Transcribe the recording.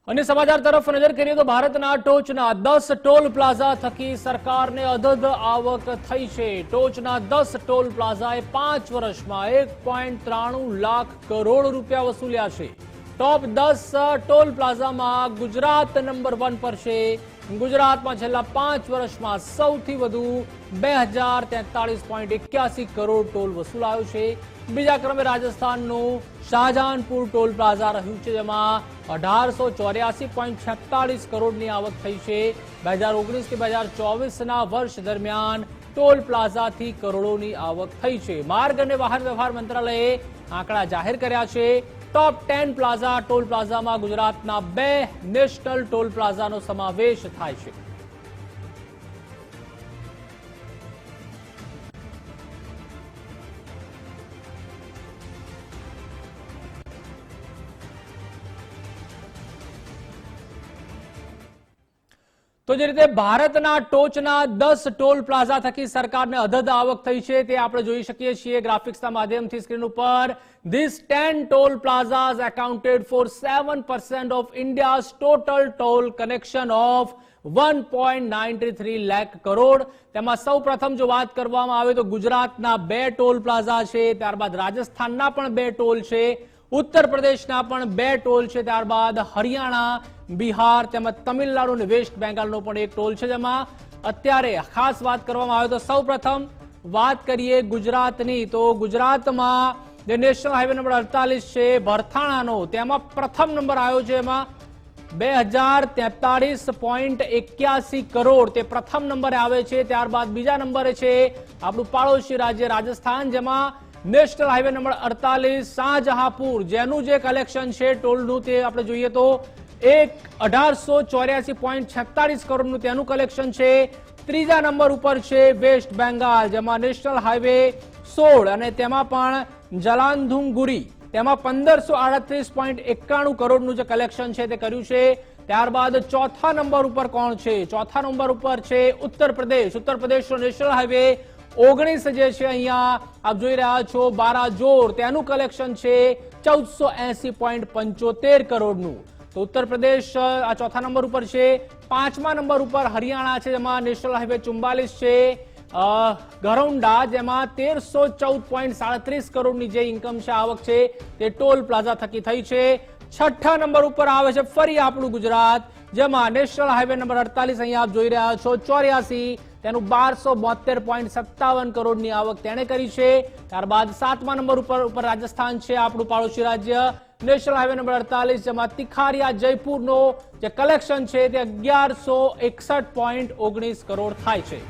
અને સમાચાર તરફ નજર કરીએ તો ભારતના ટોચના 10 ટોલ પ્લાઝા થકી સરકારને અધધ આવક થઈ છે। ટોચના 10 ટોલ પ્લાઝાએ 5 વર્ષમાં 1.93 લાખ કરોડ રૂપિયા વસૂલ્યા છે। ટોપ 10 ટોલ પ્લાઝામાં ગુજરાત નંબર 1 પર છે। ગુજરાતમાં છેલ્લા 5 વર્ષમાં સૌથી વધુ 2043.81 કરોડ ટોલ વસૂલાયો છે। બીજા ક્રમે રાજસ્થાનનું શાહજહાનપુર ટોલ પ્લાઝા રહ્યું છે, જેમાં 1884.46 કરોડની આવક થઈ છે। 2019 થી 2024ના વર્ષ દરમિયાન ટોલ પ્લાઝાથી કરોડોની આવક થઈ છે। માર્ગ અને વાહન વ્યવહાર મંત્રાલયે આંકડા જાહેર કર્યા છે। ટોપ 10 પ્લાઝા ટોલ પ્લાઝામાં ગુજરાતના 2 નેશનલ ટોલ પ્લાઝાનો સમાવેશ થાય છે। તો જે રીતે ભારતના ટોચના 10 ટોલ પ્લાઝા થકી સરકારને અધધ આવક થઈ છે તે આપણે જોઈ શકીએ છીએ ગ્રાફિક્સના માધ્યમથી સ્ક્રીન ઉપર। These 10 toll plazas accounted for 7% of India's total toll collection of 1.93 lakh crore. તેમાં સૌ પ્રથમ જો વાત કરવામાં આવે તો ગુજરાતના 2 ટોલ પ્લાઝા છે, ત્યારબાદ રાજસ્થાનના પણ 2 ટોલ છે, ઉત્તર પ્રદેશના પણ 2 ટોલ છે, ત્યારબાદ હરિયાણા, બિહાર તેમજ તમિલનાડુ અને વેસ્ટ બેંગાલનો પણ એક ટોલ છે। જેમાં અત્યારે ખાસ વાત કરવામાં આવે તો સૌ પ્રથમ વાત કરીએ ગુજરાતની, તો ગુજરાતમાં જે નેશનલ હાઈવે નંબર 48 છે ભરથાણાનો, તેમાં પ્રથમ નંબર આવ્યો છે। એમાં 2043.81 કરોડ તે પ્રથમ નંબરે આવે છે। ત્યારબાદ બીજા નંબરે છે આપણું પાડોશી રાજ્ય રાજસ્થાન, જેમાં નેશનલ હાઈવે નંબર 48 શાહજહાંપુર જેનું જે કલેક્શન છે ટોલનું તે આપણે જોઈએ તો 1884.46 કરોડનું તેનું કલેક્શન છે। ત્રીજા નંબર ઉપર છે વેસ્ટ બેંગાલ, જેમાં નેશનલ હાઈવે 16 અને તેમાં પણ જલાંધુંગુરી, તેમાં 1538.91 કરોડનું જે કલેક્શન છે તે કર્યું છે। ત્યારબાદ ચોથા નંબર ઉપર કોણ છે? ચોથા નંબર ઉપર છે ઉત્તર પ્રદેશ। ઉત્તર પ્રદેશનો નેશનલ હાઈવે 19 જે છે અહીંયા આપ જોઈ રહ્યા છો બારાજોર, તેનું કલેક્શન છે 1480.75 કરોડનું। તો ઉત્તર પ્રદેશ આ ચોથા નંબર ઉપર છે। પાંચમા નંબર ઉપર હરિયાણા છે, જેમાં નેશનલ હાઈવે 44 છે, ગરૌંડા, જેમાં 1314.37 કરોડની જે ઇન્કમ છે, આવક છે તે ટોલ પ્લાઝા થકી થઈ છે। છઠ્ઠા નંબર ઉપર આવે છે ફરી આપણું ગુજરાત, જેમાં નેશનલ હાઈવે નંબર 48 અહીંયા આપ જોઈ રહ્યા છો 84, તેનું 1272.57 કરોડની આવક તેણે કરી છે। ત્યારબાદ સાતમા નંબર ઉપર રાજસ્થાન છે, આપણું પાડોશી રાજ્ય, નેશનલ હાઈવે નંબર 48, જેમાં તિખારિયા જયપુરનો જે કલેક્શન છે તે 1161.19 કરોડ થાય છે।